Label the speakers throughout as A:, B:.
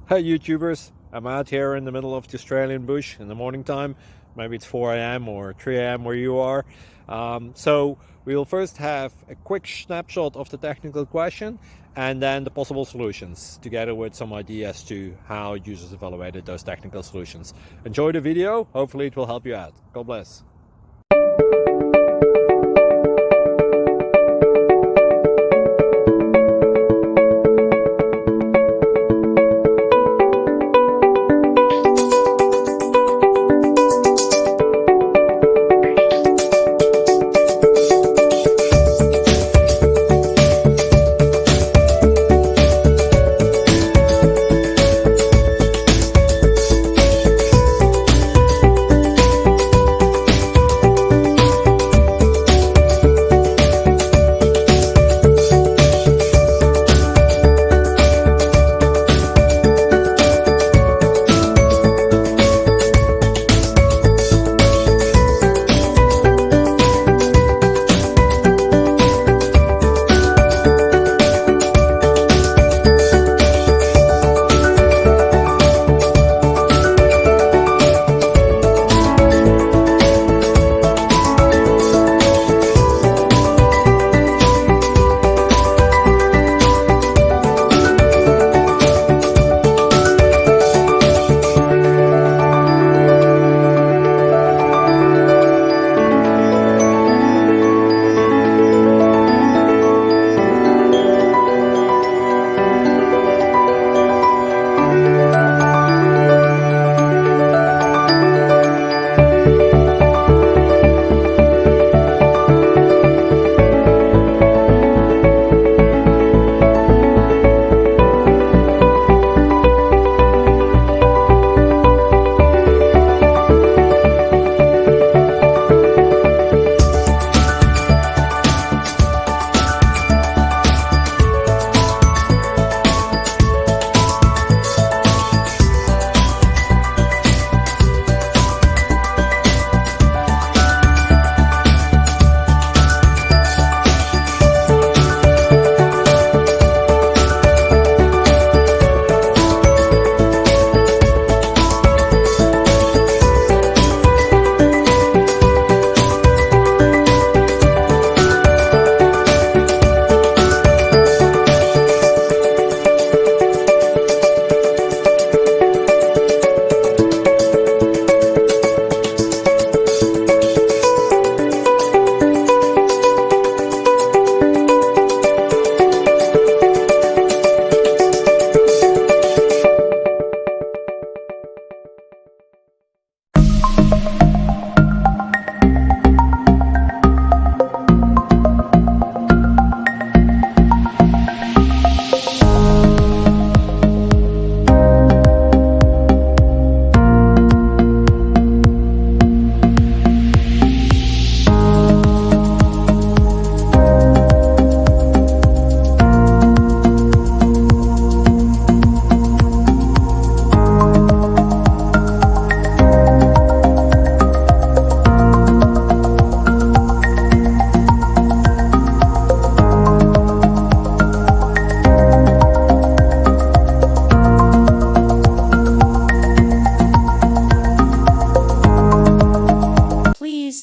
A: Hey YouTubers, I'm out here in the middle of the Australian bush in the morning time. Maybe it's 4 a.m. or 3 a.m. where you are. So we'll first have a quick snapshot of the technical question and then the possible solutions, together with some ideas to how users evaluated those technical solutions. Enjoy the video, hopefully it will help you out. God bless.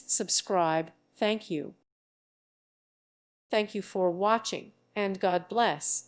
B: Subscribe. Thank you. Thank you for watching, and God bless.